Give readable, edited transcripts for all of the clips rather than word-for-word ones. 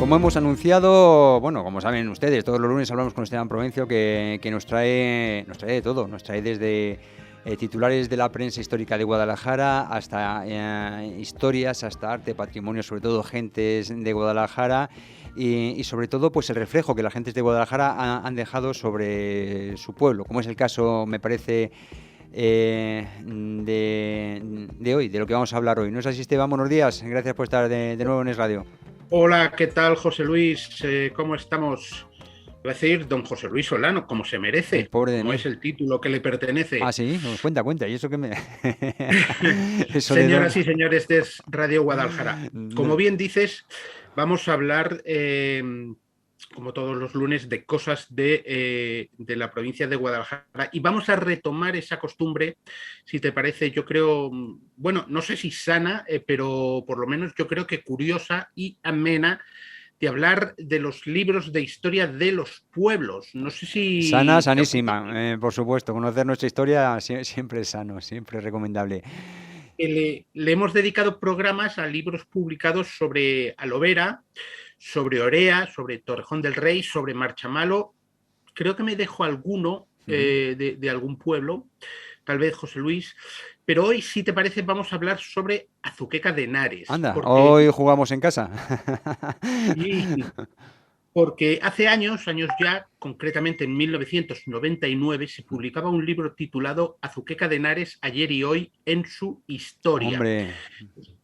Como hemos anunciado, bueno, como saben ustedes, todos los lunes hablamos con Esteban Provencio que nos trae de todo, nos trae desde titulares de la prensa histórica de Guadalajara hasta historias, hasta arte, patrimonio, sobre todo gentes de Guadalajara y sobre todo pues el reflejo que las gentes de Guadalajara han dejado sobre su pueblo, como es el caso, me parece, de hoy, de lo que vamos a hablar hoy. ¿No es así, Esteban? Buenos días, gracias por estar de nuevo en Es Radio. Hola, ¿qué tal, José Luis? ¿Cómo estamos? Voy a decir don José Luis Solano, como se El merece, pobre de como mí. es el título que le Ah, pertenece. sí, pues cuenta, ¿y eso qué me...? ¿Eso de Señoras dónde? y señores de Radio Guadalajara, como bien dices, vamos a hablar, como todos los lunes, de cosas de la provincia de Guadalajara y vamos a retomar esa costumbre, si te parece, yo creo, bueno, no sé si sana, pero por lo menos yo creo que curiosa y amena, de hablar de los libros de historia de los pueblos. No sé Sana, si te apuntas. sanísima, por supuesto. Conocer nuestra historia siempre es sano, siempre es recomendable. Le hemos dedicado programas a libros publicados sobre Alovera, sobre Orea, sobre Torrejón del Rey, sobre Marchamalo. Creo que me dejo alguno de algún pueblo, tal vez José Luis, pero hoy, si te parece, vamos a hablar sobre Azuqueca de Henares, Anda, porque hoy jugamos en casa. sí, porque hace años ya, concretamente en 1999, se publicaba un libro titulado Azuqueca de Henares, ayer y hoy en su historia, Hombre,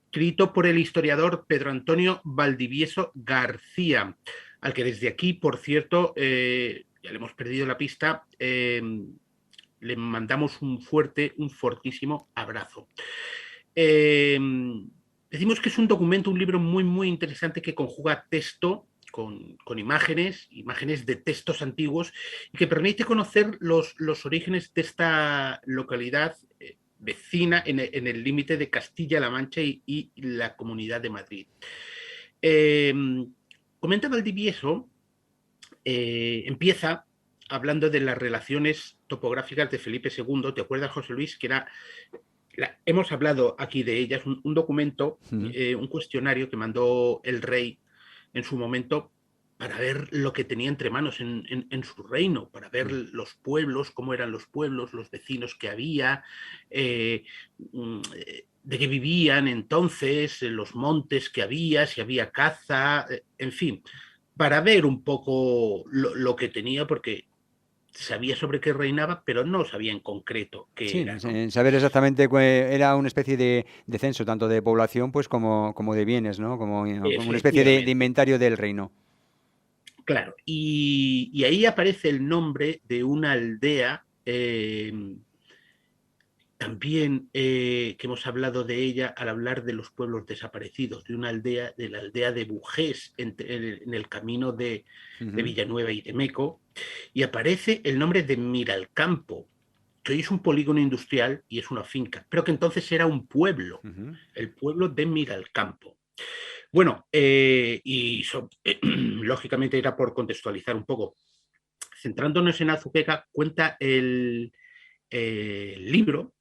escrito por el historiador Pedro Antonio Valdivieso García, al que desde aquí, por cierto, ya le hemos perdido la pista, le mandamos un fortísimo abrazo. Eh, Decimos que es un documento, un libro muy, muy interesante que conjuga texto con imágenes de textos antiguos y que permite conocer los orígenes de esta localidad vecina en el límite de Castilla-La Mancha y la Comunidad de Madrid. Eh, Comenta Valdivieso, empieza hablando de las relaciones topográficas de Felipe II. ¿Te acuerdas, José Luis? Que era hemos hablado aquí de ellas, un documento, un cuestionario que mandó el rey en su momento para ver lo que tenía entre manos en su reino, para ver los pueblos, cómo eran los pueblos, los vecinos que había, de qué vivían entonces, los montes que había, si había caza, en fin, para ver un poco lo que tenía, porque sabía sobre qué reinaba, pero no sabía en concreto qué sí, era, ¿no? saber exactamente era una especie de censo, tanto de población pues como de bienes, ¿no? Como una especie de Efectivamente. inventario del reino. Claro, y ahí aparece el nombre de una aldea, también que hemos hablado de ella al hablar de los pueblos desaparecidos, de una aldea, de la aldea de Bujés, en el camino de Villanueva y de Meco, y aparece el nombre de Miralcampo, que hoy es un polígono industrial y es una finca, pero que entonces era un pueblo, el pueblo de Miralcampo. Bueno, lógicamente era por contextualizar un poco. Centrándonos en Azuqueca, cuenta el libro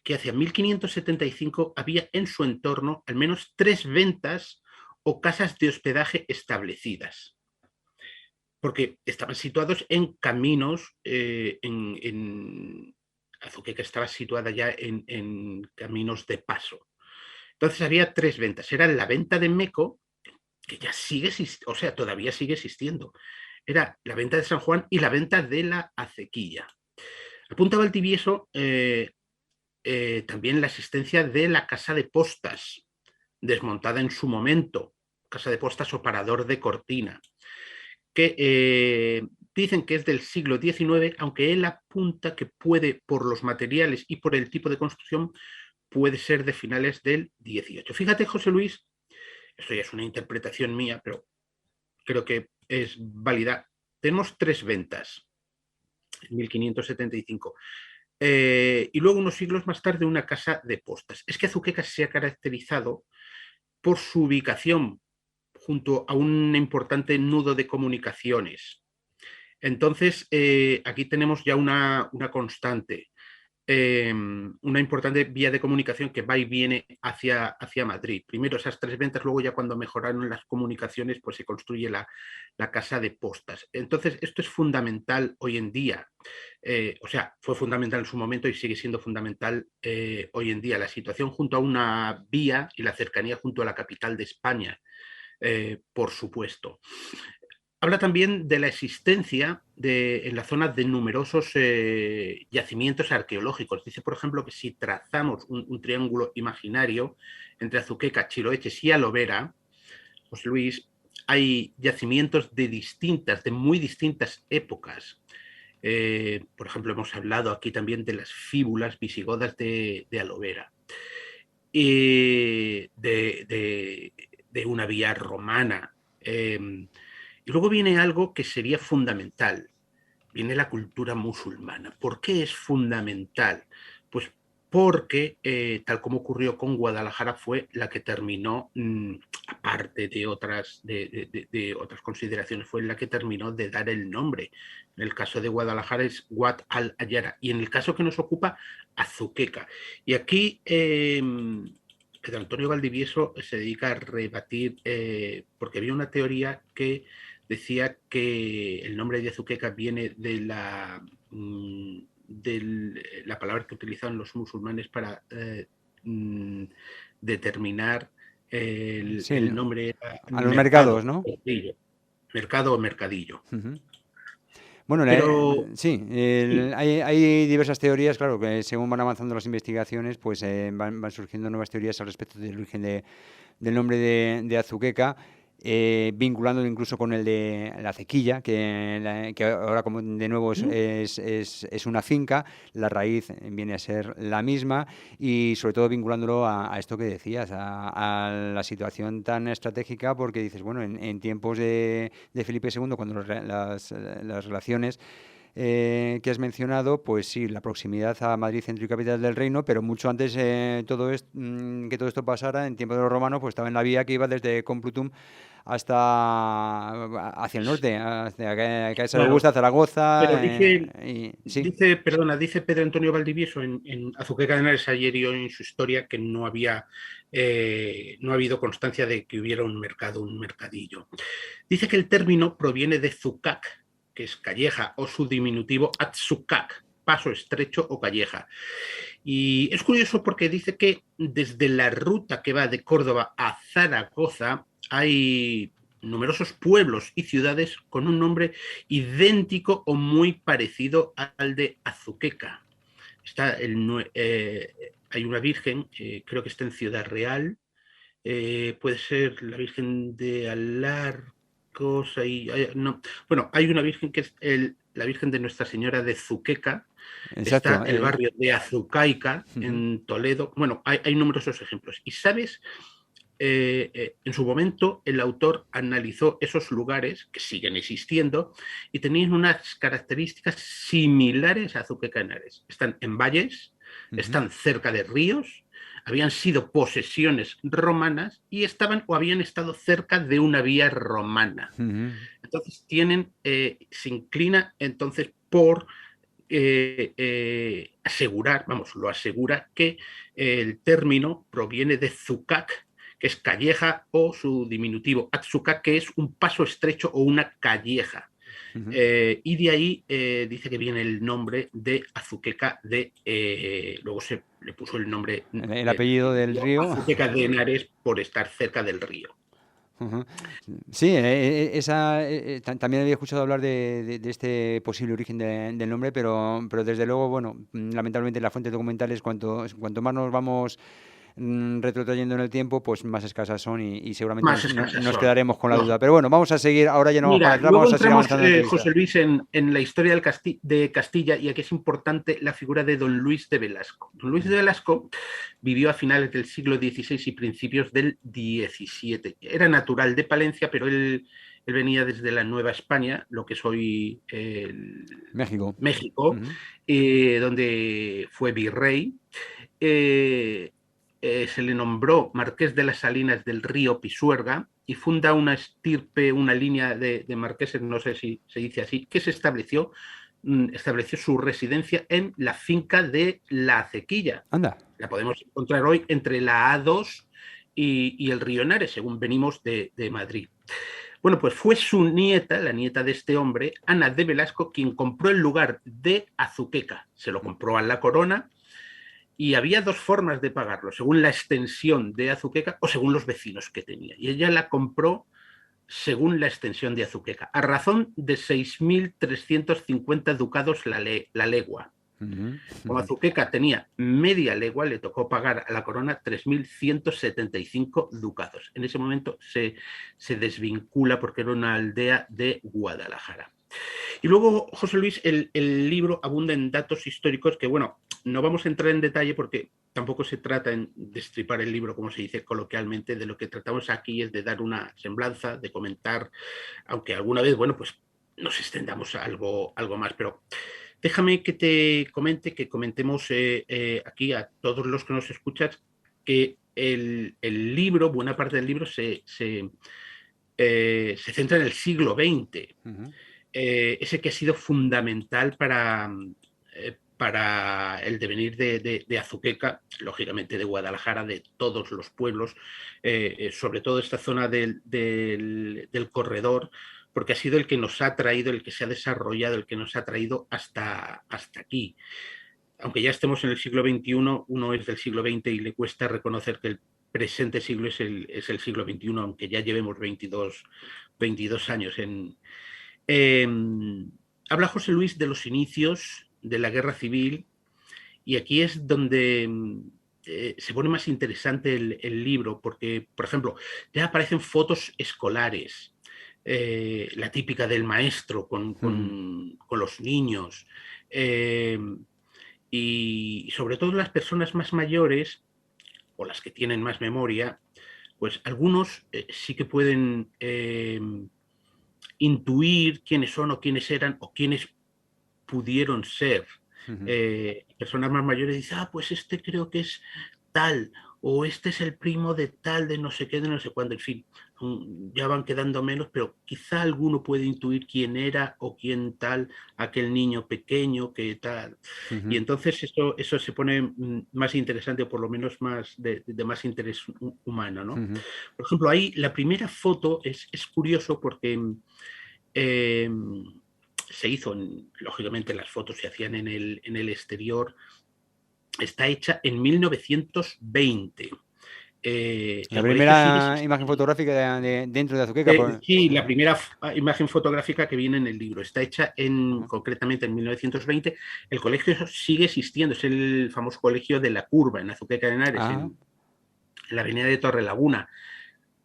que hacia 1575 había en su entorno al menos 3 ventas o casas de hospedaje establecidas, porque estaban situados en caminos, Azuqueca estaba situada ya en caminos de paso. Entonces había 3 ventas. Era la venta de Meco, que ya sigue, o sea, todavía sigue existiendo. Era la venta de San Juan y la venta de la Acequilla. Apunta Valdivieso también la existencia de la casa de postas, desmontada en su momento, casa de postas o parador de cortina, que dicen que es del siglo XIX, aunque él apunta que puede, por los materiales y por el tipo de construcción, puede ser de finales del XVIII. Fíjate, José Luis, esto ya es una interpretación mía, pero creo que es válida. Tenemos 3 ventas en 1575. Y luego, unos siglos más tarde, una casa de postas. Es que Azuqueca se ha caracterizado por su ubicación junto a un importante nudo de comunicaciones. Entonces, aquí tenemos ya una constante. una importante vía de comunicación que va y viene hacia Madrid. Primero esas 3 ventas, luego ya cuando mejoraron las comunicaciones, pues se construye la casa de postas. Entonces, esto es fundamental hoy en día. O sea, fue fundamental en su momento y sigue siendo fundamental hoy en día. La situación junto a una vía y la cercanía junto a la capital de España, por supuesto. Habla también de la existencia en la zona de numerosos yacimientos arqueológicos. Dice, por ejemplo, que si trazamos un triángulo imaginario entre Azuqueca, Chiloeches y Alovera, José Luis, hay yacimientos de muy distintas épocas. Por ejemplo, hemos hablado aquí también de las fíbulas visigodas de Alovera, de una vía romana. Y luego viene algo que sería fundamental, viene la cultura musulmana. ¿Por qué es fundamental? Pues porque, tal como ocurrió con Guadalajara, fue la que terminó, aparte de otras consideraciones, fue la que terminó de dar el nombre. En el caso de Guadalajara es Guad al-Ayara, y en el caso que nos ocupa, Azuqueca. Y aquí Pedro Antonio Valdivieso se dedica a rebatir, porque había una teoría que decía que el nombre de Azuqueca viene de la palabra que utilizaban los musulmanes para determinar Sí, el nombre a los mercados, mercado, ¿no? mercado o mercadillo. Ujú. Bueno, Pero sí, sí, hay diversas teorías, claro, que según van avanzando las investigaciones, pues van surgiendo nuevas teorías al respecto del origen del nombre de Azuqueca, vinculándolo incluso con el de la Cequilla, que ahora como de nuevo es una finca, la raíz viene a ser la misma y sobre todo vinculándolo a esto que decías, a la situación tan estratégica, porque dices, bueno, en tiempos de Felipe II, cuando las relaciones que has mencionado, pues sí, la proximidad a Madrid, centro y capital del reino, pero mucho antes que todo esto pasara, en tiempo de los romanos, pues estaba en la vía que iba desde Complutum hasta hacia el norte, hacia Caesar claro, Augusta, pero Zaragoza, sí. dice Pedro Antonio Valdivieso en Azuqueca de Henares ayer en su historia que no ha habido constancia de que hubiera un mercado, un mercadillo. Dice que el término proviene de zucac, que es calleja, o su diminutivo atzucac, paso estrecho o calleja. Y es curioso porque dice que desde la ruta que va de Córdoba a Zaragoza hay numerosos pueblos y ciudades con un nombre idéntico o muy parecido al de Azuqueca. Hay una virgen, creo que está en Ciudad Real, puede ser la Virgen de Alarcos, no. Bueno, hay una virgen que es la Virgen de Nuestra Señora de Zuqueca, está Exacto. el barrio de Azucaica Ujú, en Toledo, bueno, hay numerosos ejemplos. Y sabes, en su momento el autor analizó esos lugares que siguen existiendo y tenían unas características similares a Azuqueca Henares. Están en valles, ujú, están cerca de ríos, habían sido posesiones romanas y estaban o habían estado cerca de una vía romana. ujú. Entonces se inclina entonces por asegurar, vamos, lo asegura que el término proviene de zucac, que es calleja, o su diminutivo atzucac, que es un paso estrecho o una calleja. Ujú. Y de ahí dice que viene el nombre de Azuqueca luego se le puso el nombre El apellido del río. Azuqueca de Henares por estar cerca del río. Ujú. Sí, también había escuchado hablar de este posible origen del nombre, pero desde luego, bueno, lamentablemente las fuentes documentales, cuanto más nos vamos retrotrayendo en el tiempo, pues más escasas son y seguramente Más escasas nos son. quedaremos con la duda. Lógico. Pero bueno, vamos a seguir, ahora ya no vamos para Mira, atrás, luego vamos a seguir entramos, avanzando en la entrevista. José Luis, en la historia de Castilla, y aquí es importante la figura de don Luis de Velasco. Don Luis de Velasco vivió a finales del siglo XVI y principios del XVII. Era natural de Palencia, pero él venía desde la Nueva España, lo que es hoy México. México, Ujú, donde fue virrey. Eh, Se le nombró Marqués de las Salinas del Río Pisuerga y funda una estirpe, una línea de marqueses, no sé si se dice así, que se estableció estableció su residencia en la finca de La Acequilla. Anda. La podemos encontrar hoy entre la A2 y el río Henares, según venimos de Madrid. Bueno, pues fue su nieta, la nieta de este hombre, Ana de Velasco, quien compró el lugar de Azuqueca. Se lo compró a la corona y había dos formas de pagarlo, según la extensión de Azuqueca o según los vecinos que tenía. Y ella la compró según la extensión de Azuqueca, a razón de 6.350 ducados la legua. Como Azuqueca tenía media legua, le tocó pagar a la corona 3.175 ducados. En ese momento se desvincula porque era una aldea de Guadalajara. Y luego, José Luis, el libro abunda en datos históricos que, bueno, no vamos a entrar en detalle porque tampoco se trata en destripar el libro, como se dice coloquialmente. De lo que tratamos aquí es de dar una semblanza, de comentar, aunque alguna vez, bueno, pues nos extendamos a algo más, pero déjame que te comente, que comentemos aquí a todos los que nos escuchas, que el libro, buena parte del libro se centra en el siglo XX. Ese que ha sido fundamental para el devenir de Azuqueca, lógicamente de Guadalajara, de todos los pueblos, sobre todo esta zona del corredor, porque ha sido el que nos ha traído, el que se ha desarrollado, el que nos ha traído hasta aquí. Aunque ya estemos en el siglo XXI, uno es del siglo XX y le cuesta reconocer que el presente siglo es el siglo XXI, aunque ya llevemos 22 años en... Habla José Luis de los inicios de la guerra civil y aquí es donde se pone más interesante el libro porque, por ejemplo, ya aparecen fotos escolares, la típica del maestro con los niños y sobre todo las personas más mayores o las que tienen más memoria, pues algunos sí que pueden intuir quiénes son o quiénes eran o quiénes pudieron ser. Personas más mayores dicen, pues este creo que es tal, o este es el primo de tal, de no sé qué, de no sé cuándo, en fin, ya van quedando menos, pero quizá alguno puede intuir quién era o quién tal, aquel niño pequeño que tal. Y entonces eso se pone más interesante, o por lo menos más de más interés humano, ¿no? Por ejemplo, ahí la primera foto es curioso porque se hizo, lógicamente las fotos se hacían en el exterior, está hecha en 1920. La primera imagen fotográfica dentro de Azuqueca. Sí, la primera imagen fotográfica que viene en el libro. Está hecha concretamente en 1920. El colegio sigue existiendo, es el famoso colegio de la Curva, en Azuqueca de Henares, en la avenida de Torrelaguna.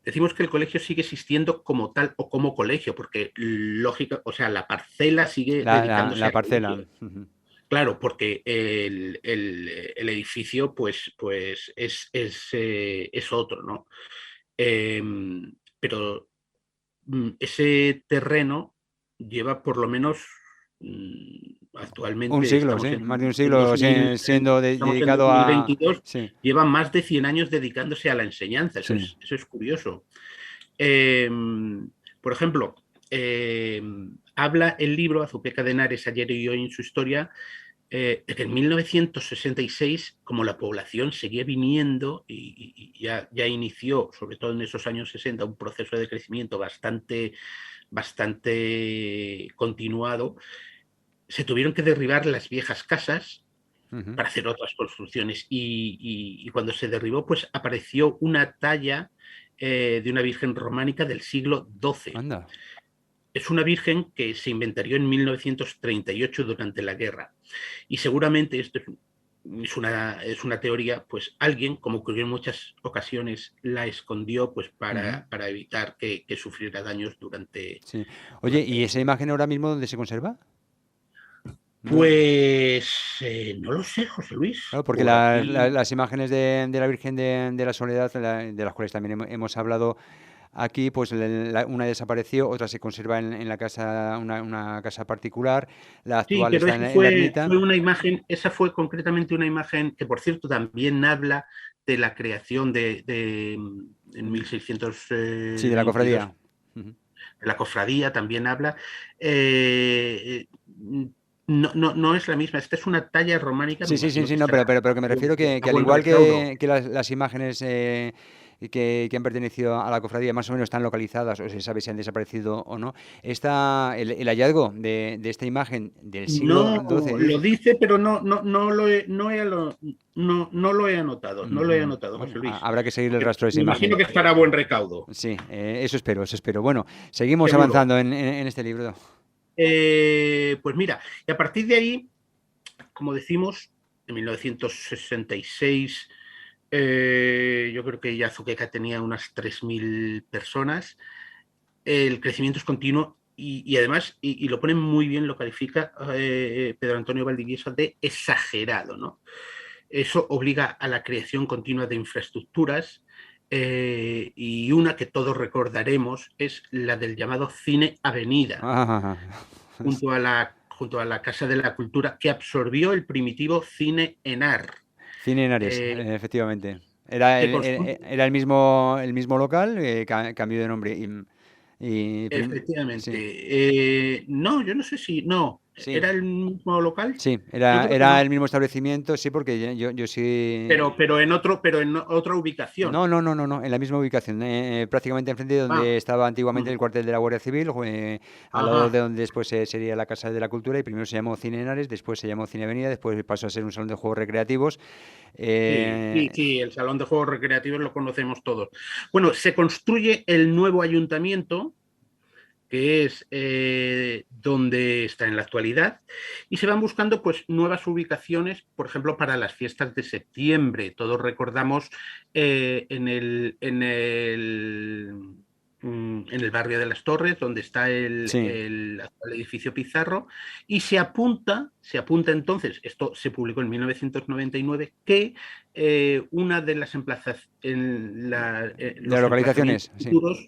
Decimos que el colegio sigue existiendo como tal o como colegio, porque lógica, o sea, la parcela sigue dedicándose la parcela. Claro, porque el edificio, pues es otro, ¿no? Pero ese terreno lleva por lo menos actualmente un siglo, estamos sí, en más de un siglo siendo dedicado 2022, sí. lleva más de 100 años dedicándose a la enseñanza. Eso es curioso. Por ejemplo, habla el libro Azuqueca de Henares, ayer y hoy en su historia, de que en 1966, como la población seguía viniendo y ya inició, sobre todo en esos años 60, un proceso de crecimiento bastante continuado, se tuvieron que derribar las viejas casas para hacer otras construcciones y cuando se derribó, pues apareció una talla de una virgen románica del siglo XII. Anda. Es una virgen que se inventarió en 1938 durante la guerra. Y seguramente esto es una teoría, pues alguien, como ocurrió en muchas ocasiones, la escondió pues para evitar que sufriera daños durante... Sí. Oye, ¿y esa imagen ahora mismo dónde se conserva? Pues no lo sé, José Luis. Claro, porque las imágenes de la Virgen de la Soledad, de las cuales también hemos hablado aquí, pues una desapareció, otra se conserva en la casa, una casa particular, la Sí, actual pero está esa en la fue ermita. una imagen, esa fue concretamente una imagen que, por cierto, también habla de la creación en 1622. Sí, de la cofradía. La cofradía también habla. No es la misma. Esta es una talla románica, me Sí, sí, sí, imagino sí, que no, estará pero que me refiero a que al buen igual recaudo. que las imágenes que han pertenecido a la cofradía más o menos están localizadas o se sabe si han desaparecido o no, el hallazgo de esta imagen del siglo No XII, lo dice, dice, pero no lo he anotado, no lo he anotado, bueno, José Luis. habrá que seguir el rastro de esa Me imagino imagen. que estará a buen recaudo. Sí, eso espero, eso espero. Bueno, seguimos Seguro. avanzando en este libro. Pues mira, y a partir de ahí, como decimos, en 1966, yo creo que ya Azuqueca tenía unas 3.000 personas. El crecimiento es continuo y además, y lo pone muy bien, lo califica Pedro Antonio Valdivieso de exagerado, ¿no? Eso obliga a la creación continua de infraestructuras, y una que todos recordaremos es la del llamado Cine Avenida, Ah, junto a la Casa de la Cultura, que absorbió el primitivo Cine Enar. Cine Henares, Eh, efectivamente. Era se construye, era el mismo local, cambió de nombre. efectivamente. Sí, No, yo no sé si. No, sí, ¿era el mismo local? sí, Yo creo que era no. el mismo establecimiento, sí, porque yo sí. Pero en otra ubicación. No, no, no, no, no, en la misma ubicación, prácticamente enfrente de donde Ah, estaba antiguamente mm, el cuartel de la Guardia Civil, al lado de ajá. donde después sería la Casa de la Cultura, y primero se llamó Cine Henares, después se llamó Cine Avenida, después pasó a ser un salón de juegos recreativos. Sí, sí, eh, sí, el salón de juegos recreativos lo conocemos todos. Bueno, se construye el nuevo ayuntamiento, que es donde está en la actualidad, y se van buscando pues nuevas ubicaciones, por ejemplo, para las fiestas de septiembre. Todos recordamos en el barrio de las Torres, donde está sí. el actual edificio Pizarro, y se apunta entonces, esto se publicó en 1999, que una de las De las los emplazamientos localizaciones, sí. futuros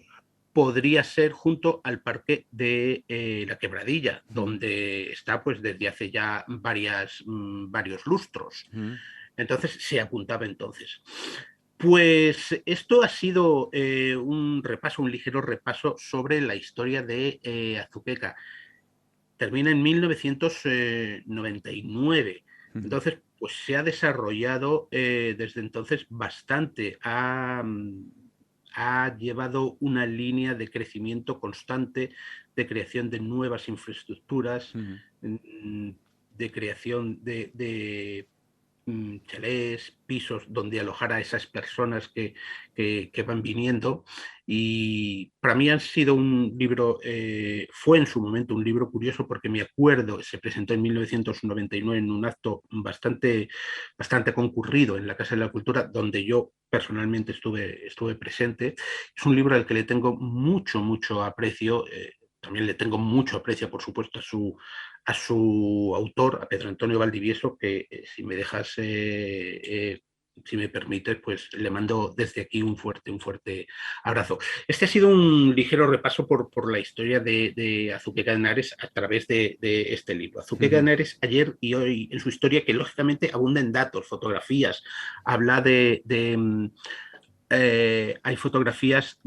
podría ser junto al parque de la Quebradilla, Mm, donde está pues desde hace ya varios lustros. mm, Entonces se apuntaba entonces. Pues esto ha sido un repaso, un ligero repaso sobre la historia de Azuqueca. Termina en 1999. mm. Entonces, pues se ha desarrollado desde entonces bastante. Ha llevado una línea de crecimiento constante, de creación de nuevas infraestructuras, Mm. mm, de creación de chalés, pisos donde alojar a esas personas que van viniendo. Y para mí han sido un libro, fue en su momento un libro curioso porque me acuerdo, se presentó en 1999 en un acto bastante concurrido en la Casa de la Cultura, donde yo personalmente estuve presente. Es un libro al que le tengo mucho aprecio. También le tengo mucho aprecio, por supuesto, a su autor, a Pedro Antonio Valdivieso, que si me dejas, si me permites, pues le mando desde aquí un fuerte abrazo. Este ha sido un ligero repaso por la historia de Azuqueca de Henares a través de este libro. Azuqueca de Ujú. Henares ayer y hoy en su historia, que lógicamente abunda en datos, fotografías, habla hay fotografías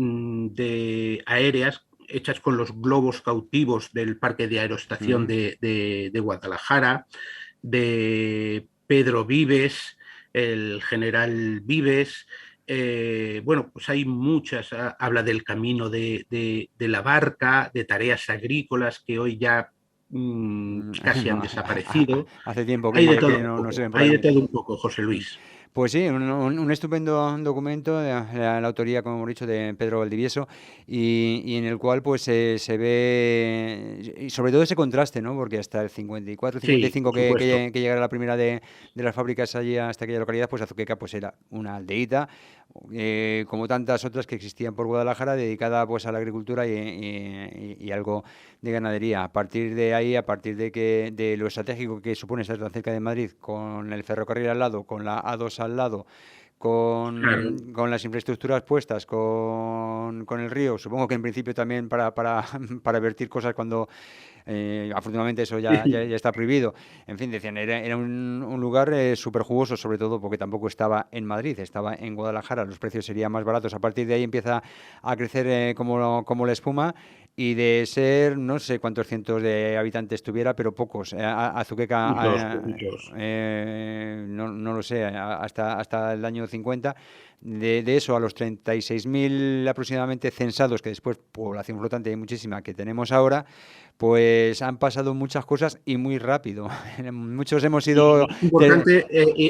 aéreas hechas con los globos cautivos del Parque de Aerostación Mm. de Guadalajara, de Pedro Vives, el general Vives. Bueno, pues hay muchas, habla del camino de la barca, de tareas agrícolas que hoy ya casi han desaparecido. Hace tiempo Hay de que todo un no se poco, ven por hay de aquí. todo un poco, José Mm. Luis. Pues sí, un estupendo documento de la autoría, como hemos dicho, de Pedro Valdivieso, y en el cual pues se ve, y sobre todo ese contraste, ¿no? Porque hasta el 54, Sí, 55 por supuesto. que llegara la primera de las fábricas allí hasta aquella localidad, pues Azuqueca pues era una aldeíta, como tantas otras que existían por Guadalajara, dedicada pues a la agricultura y algo de ganadería. A partir de ahí, a partir de lo estratégico que supone estar tan cerca de Madrid, con el ferrocarril al lado, con la A2 al lado, Claro. con las infraestructuras puestas, con el río, supongo que en principio también para vertir cosas cuando afortunadamente eso ya está prohibido. En fin, decían, era un lugar súper jugoso, sobre todo porque tampoco estaba en Madrid, estaba en Guadalajara, los precios serían más baratos. A partir de ahí empieza a crecer como la espuma y de ser, no sé cuántos cientos de habitantes tuviera, pero pocos. Azuqueca, Poquitos. no lo sé, hasta el año 50. De eso a los 36.000 aproximadamente censados, que después población flotante hay muchísima que tenemos ahora, pues han pasado muchas cosas y muy rápido. Muchos hemos ido...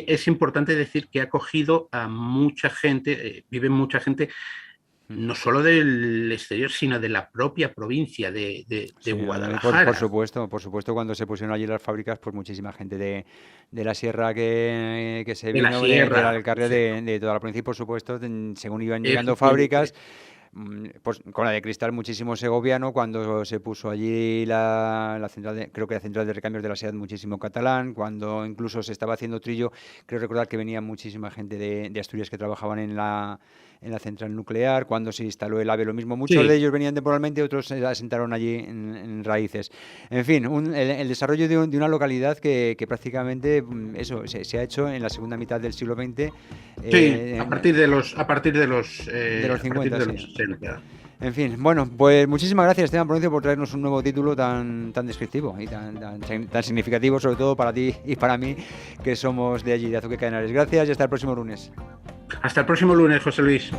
Es importante decir que ha acogido a mucha gente, vive mucha gente, no solo del exterior, sino de la propia provincia de Sí, Guadalajara. por supuesto, cuando se pusieron allí las fábricas, pues muchísima gente de la sierra que se De la vino del sierra, Alcarria perfecto. de toda la provincia y por supuesto, según iban llegando Efectivamente. fábricas, pues con la de cristal muchísimo segoviano, cuando se puso allí la central creo que la central de recambios de la SEAT muchísimo catalán, cuando incluso se estaba haciendo trillo, creo recordar que venía muchísima gente de Asturias que trabajaban en la central nuclear, cuando se instaló el AVE, lo mismo. Muchos de Sí, ellos venían temporalmente, otros se asentaron allí en raíces. En fin, el desarrollo de una localidad que prácticamente eso se ha hecho en la segunda mitad del siglo XX, sí, eh, de los a partir 50, de sí. los 60. En fin, bueno, pues muchísimas gracias, Esteban Proncio, por traernos un nuevo título tan descriptivo y tan significativo, sobre todo para ti y para mí, que somos de allí, de Azuqueca de Henares. Gracias y hasta el próximo lunes. Hasta el próximo lunes, José Luis.